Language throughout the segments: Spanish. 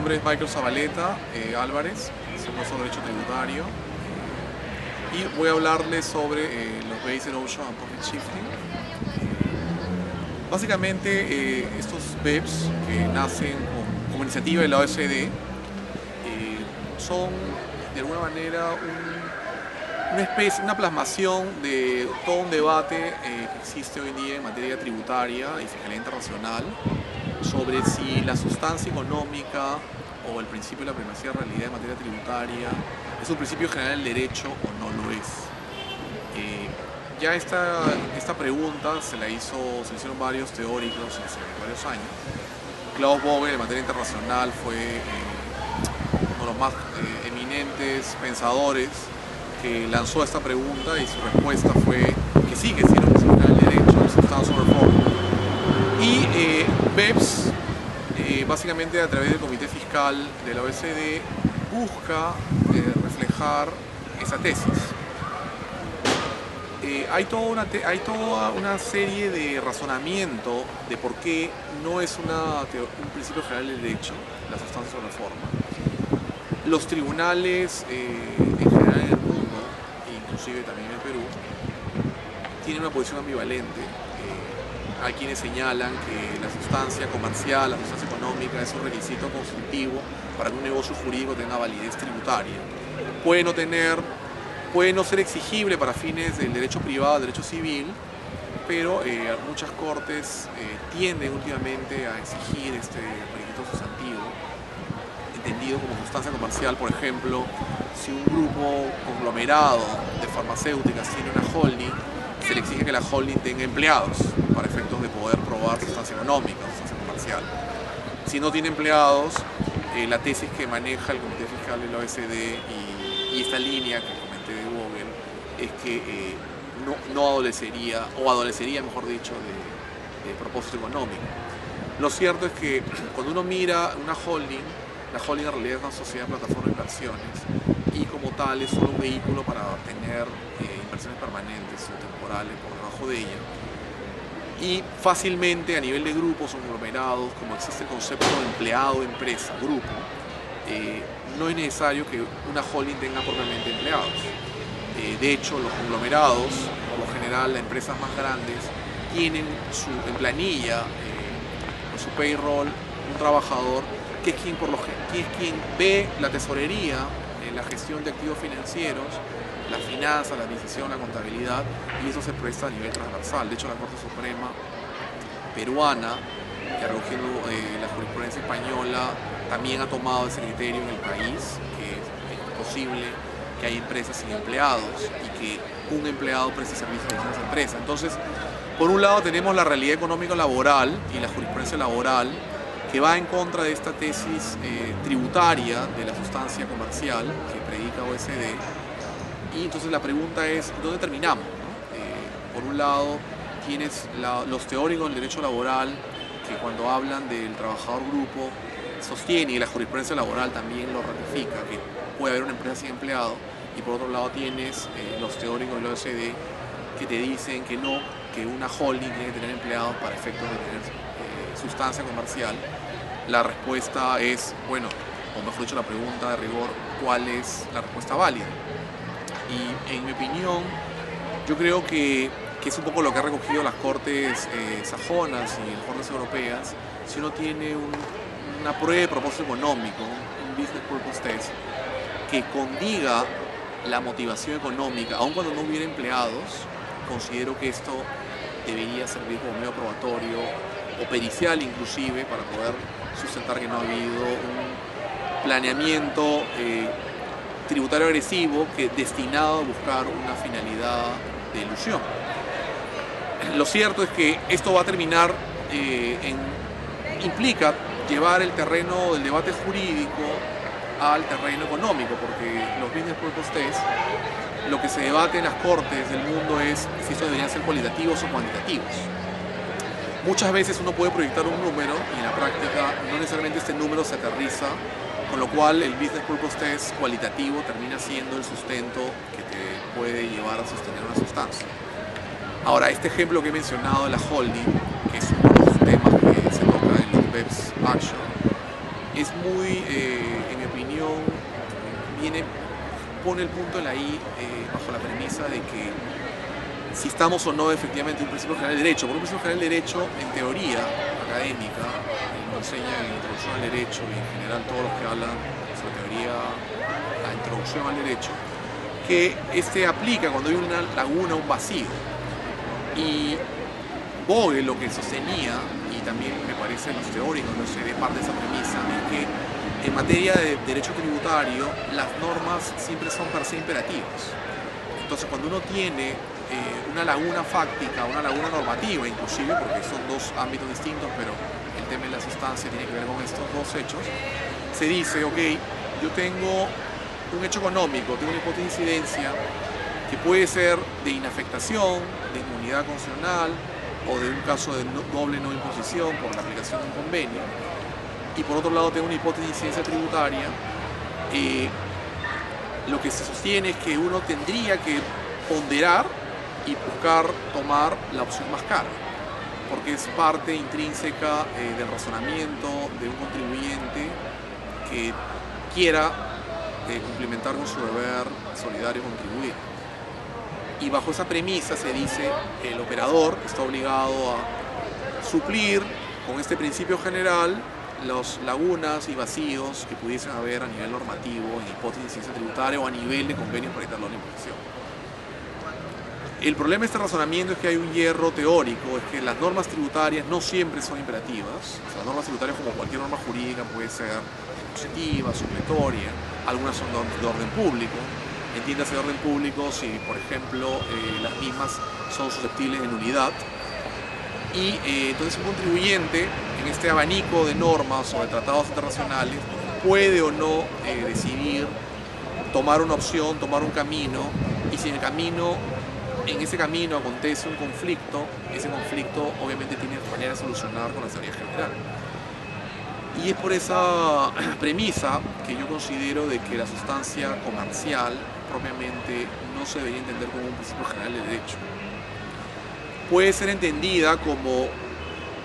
nombre es Michael Zabaleta Álvarez, soy profesor de Derecho Tributario y voy a hablarles sobre los Base Erosion and Profit Shifting. Básicamente estos BEPS que nacen como iniciativa de la OECD son de alguna manera una plasmación de todo un debate que existe hoy en día en materia tributaria y fiscalidad internacional sobre si la sustancia económica o el principio de la primacía de realidad en materia tributaria es un principio general del derecho o no lo es. Ya esta pregunta se la hicieron varios teóricos hace varios años. Klaus Vogel en materia internacional fue uno de los más eminentes pensadores que lanzó esta pregunta y su respuesta fue que sí, que era un principio general del derecho, el Substantial Reform. Y BEPS, básicamente a través del Comité Fiscal de la OECD, busca reflejar esa tesis. Hay toda una serie de razonamiento de por qué no es un principio general del derecho, la sustancia sobre la forma. Los tribunales en general en el mundo, inclusive también en el Perú, tienen una posición ambivalente. Hay quienes señalan que la sustancia comercial, la sustancia económica es un requisito constitutivo para que un negocio jurídico tenga validez tributaria. Puede no ser exigible para fines del derecho privado, del derecho civil, pero muchas cortes tienden últimamente a exigir este requisito sustantivo, entendido como sustancia comercial. Por ejemplo, si un grupo conglomerado de farmacéuticas tiene una holding, se le exige que la holding tenga empleados para efectos de poder probar sustancia económica, sustancia comercial. Si no tiene empleados, la tesis que maneja el Comité Fiscal de la OECD y esta línea que comenté de Vogel es que no adolecería, o adolecería mejor dicho, de propósito económico. Lo cierto es que cuando uno mira una holding, la holding en realidad es una sociedad de plataforma de inversiones y como tal es solo un vehículo para obtener inversiones permanentes o temporales por debajo de ella. Y fácilmente a nivel de grupos o conglomerados, como existe el concepto de empleado, empresa, grupo, no es necesario que una holding tenga propiamente empleados. De hecho, los conglomerados, por lo general las empresas más grandes, tienen en planilla, en su payroll, un trabajador que es quien ve la tesorería, la gestión de activos financieros, la finanza, la adquisición, la contabilidad, y eso se presta a nivel transversal. De hecho, la Corte Suprema peruana, que recogiendo la jurisprudencia española, también ha tomado ese criterio en el país, que es posible que haya empresas sin empleados y que un empleado preste servicios a esa empresa. Entonces, por un lado tenemos la realidad económico-laboral y la jurisprudencia laboral, que va en contra de esta tesis tributaria de la sustancia comercial que predica OECD. Y entonces la pregunta es, ¿dónde terminamos? Por un lado, tienes los teóricos del derecho laboral que cuando hablan del trabajador grupo sostienen, y la jurisprudencia laboral también lo ratifica, que puede haber una empresa sin empleado, y por otro lado tienes los teóricos del OECD que te dicen que no, que una holding tiene que tener empleados para efectos de tener sustancia comercial. La respuesta es, bueno, o mejor dicho la pregunta de rigor, ¿cuál es la respuesta válida? Y en mi opinión, yo creo que es un poco lo que ha recogido las cortes sajonas y las cortes europeas. Si uno tiene una prueba de propósito económico, un business purpose test, que condiga la motivación económica, aun cuando no hubiera empleados, considero que esto debería servir como medio probatorio o pericial inclusive para poder sustentar que no ha habido un planeamiento tributario agresivo destinado a buscar una finalidad de ilusión. Lo cierto es que esto va a terminar implica llevar el terreno del debate jurídico al terreno económico, porque los business purpose test, lo que se debate en las cortes del mundo es si estos deberían ser cualitativos o cuantitativos. Muchas veces uno puede proyectar un número y en la práctica no necesariamente este número se aterriza, con lo cual el business purpose test cualitativo termina siendo el sustento que te puede llevar a sostener una sustancia. Ahora, este ejemplo que he mencionado de la holding, que es uno de los temas que se toca en los BEPS Action, es muy, en mi opinión, pone el punto en la I bajo la premisa de que si estamos o no efectivamente en un principio general del derecho. Porque un principio general del derecho, en teoría académica, nos enseña en Introducción al Derecho y en general todos los que hablan sobre teoría, la introducción al derecho, que aplica cuando hay una laguna, un vacío. Y Bogue lo que sostenía, y también me parece los teóricos, no sé, de parte de esa premisa, es que en materia de derecho tributario las normas siempre son per se imperativas. Entonces cuando uno tiene una laguna fáctica, una laguna normativa inclusive, porque son dos ámbitos distintos, pero el tema de la sustancia tiene que ver con estos dos hechos, se dice, ok, yo tengo un hecho económico, tengo una hipótesis de incidencia que puede ser de inafectación, de inmunidad constitucional o de un caso de doble no imposición por la aplicación de un convenio, y por otro lado tengo una hipótesis de incidencia tributaria. Lo que se sostiene es que uno tendría que ponderar y buscar tomar la opción más cara, porque es parte intrínseca del razonamiento de un contribuyente que quiera cumplimentar con su deber solidario contribuir. Y bajo esa premisa se dice que el operador está obligado a suplir con este principio general las lagunas y vacíos que pudiesen haber a nivel normativo, en hipótesis de ciencia tributaria o a nivel de convenios para evitar la imposición. El problema de este razonamiento es que hay un hierro teórico, es que las normas tributarias no siempre son imperativas. O sea, las normas tributarias, como cualquier norma jurídica, puede ser positiva, supletoria, algunas son de orden público. Entiéndase de orden público si, por ejemplo, las mismas son susceptibles de nulidad. Y entonces un contribuyente, en este abanico de normas o de tratados internacionales, puede o no decidir tomar una opción, tomar un camino, y si en ese camino acontece un conflicto, ese conflicto obviamente tiene manera de solucionar con la teoría general. Y es por esa premisa que yo considero de que la sustancia comercial propiamente no se debería entender como un principio general de derecho. Puede ser entendida como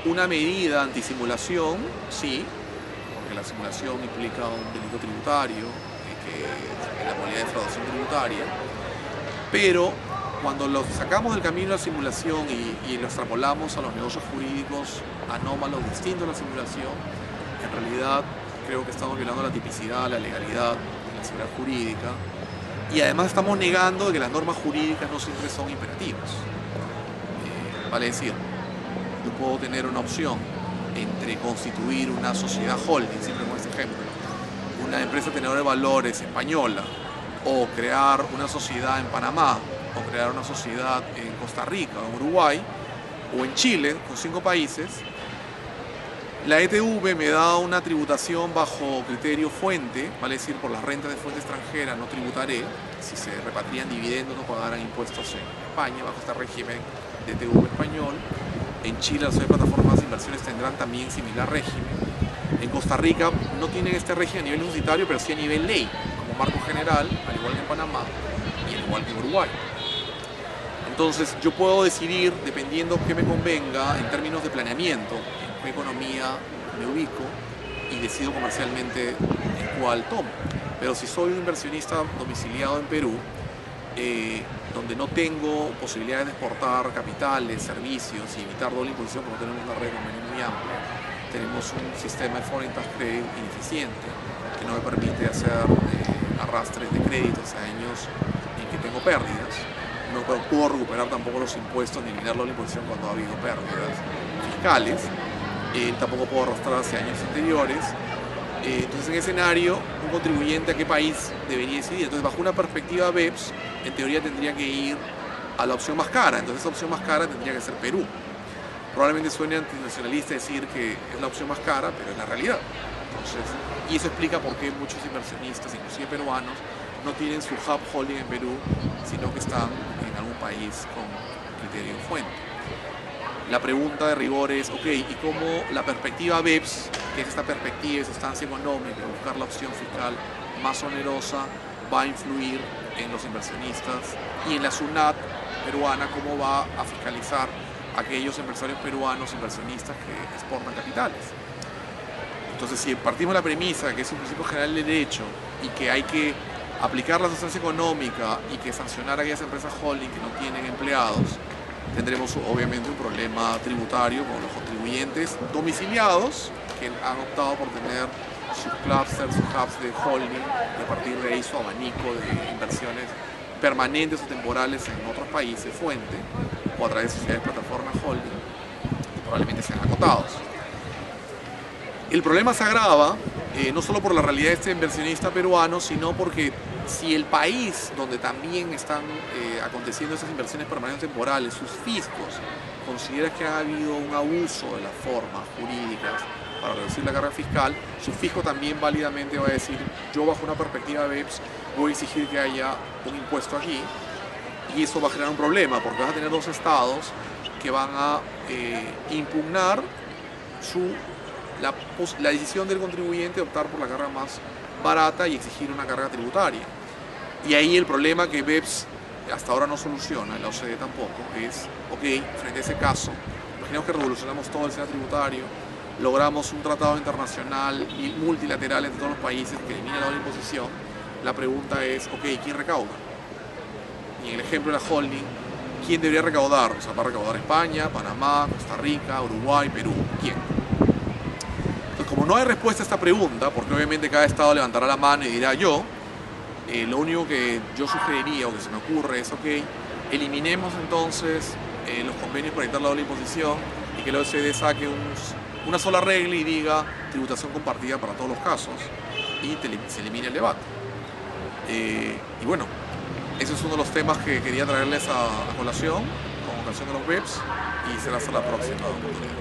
una medida antisimulación, sí, porque la simulación implica un delito tributario, que es la modalidad de defraudación tributaria, pero cuando lo sacamos del camino de la simulación y lo extrapolamos a los negocios jurídicos anómalos distintos de la simulación, en realidad creo que estamos violando la tipicidad, la legalidad, la seguridad jurídica, y además estamos negando que las normas jurídicas no siempre son imperativas. Vale decir, yo puedo tener una opción entre constituir una sociedad holding, siempre con este ejemplo, una empresa tenedora de valores española, o crear una sociedad en Panamá, o crear una sociedad en Costa Rica, en Uruguay, o en Chile, con 5 países. La ETV me da una tributación bajo criterio fuente, vale decir, por las rentas de fuente extranjera no tributaré. Si se repatrian dividendos no pagarán impuestos en España bajo este régimen de ETV español. En Chile las plataformas de inversiones tendrán también similar régimen. En Costa Rica no tienen este régimen a nivel universitario, pero sí a nivel ley, como marco general, al igual que en Panamá y al igual que en Uruguay. Entonces yo puedo decidir, dependiendo qué me convenga en términos de planeamiento, en qué economía me ubico y decido comercialmente en cuál tomo. Pero si soy un inversionista domiciliado en Perú, donde no tengo posibilidades de exportar capitales, servicios y evitar doble imposición, porque no tenemos una red de convenio muy amplia, tenemos un sistema de foreign tax credit ineficiente que no me permite hacer arrastres de créditos a años en que tengo pérdidas. No puedo recuperar tampoco los impuestos ni eliminar la imposición cuando ha habido pérdidas fiscales. Tampoco puedo arrastrar hacia años anteriores. Entonces, en ese escenario, un contribuyente a qué país debería decidir. Entonces, bajo una perspectiva BEPS, en teoría tendría que ir a la opción más cara. Entonces, esa opción más cara tendría que ser Perú. Probablemente suene antinacionalista decir que es la opción más cara, pero es la realidad. Entonces, y eso explica por qué muchos inversionistas, inclusive peruanos, no tienen su hub holding en Perú, sino que están en algún país con criterio fuente. La pregunta de rigor es, ok, ¿y cómo la perspectiva BEPS, que es esta perspectiva de sustancia económica, buscar la opción fiscal más onerosa, va a influir en los inversionistas? Y en la SUNAT peruana, ¿cómo va a fiscalizar a aquellos empresarios peruanos, inversionistas que exportan capitales? Entonces, si partimos de la premisa de que es un principio general de derecho y que hay que aplicar la sustancia económica y que sancionar a aquellas empresas holding que no tienen empleados, tendremos obviamente un problema tributario con los contribuyentes domiciliados que han optado por tener sus clusters, sus hubs de holding, y a partir de ahí su abanico de inversiones permanentes o temporales en otros países fuente o a través de sociedades plataformas holding, que probablemente sean acotados. El problema se agrava no solo por la realidad de este inversionista peruano, sino porque si el país donde también están aconteciendo esas inversiones permanentes temporales, sus fiscos, considera que ha habido un abuso de las formas jurídicas para reducir la carga fiscal, su fisco también válidamente va a decir, yo bajo una perspectiva de BEPS voy a exigir que haya un impuesto aquí, y eso va a generar un problema, porque vas a tener dos estados que van a impugnar la decisión del contribuyente de optar por la carga más barata y exigir una carga tributaria. Y ahí el problema que BEPS hasta ahora no soluciona, la OCDE tampoco, es, ok, frente a ese caso, imaginemos que revolucionamos todo el sistema tributario, logramos un tratado internacional y multilateral entre todos los países que elimina la doble imposición, la pregunta es, ok, ¿quién recauda? Y en el ejemplo de la holding, ¿quién debería recaudar? O sea, ¿va a recaudar España, Panamá, Costa Rica, Uruguay, Perú? ¿Quién? Entonces, como no hay respuesta a esta pregunta, porque obviamente cada estado levantará la mano y dirá yo, lo único que yo sugeriría o que se me ocurre es, ok, eliminemos entonces los convenios para evitar la doble imposición y que la OCDE saque una sola regla y diga tributación compartida para todos los casos y se elimina el debate. Y bueno, ese es uno de los temas que quería traerles a colación con ocasión de los BEPS y será hasta la próxima oportunidad.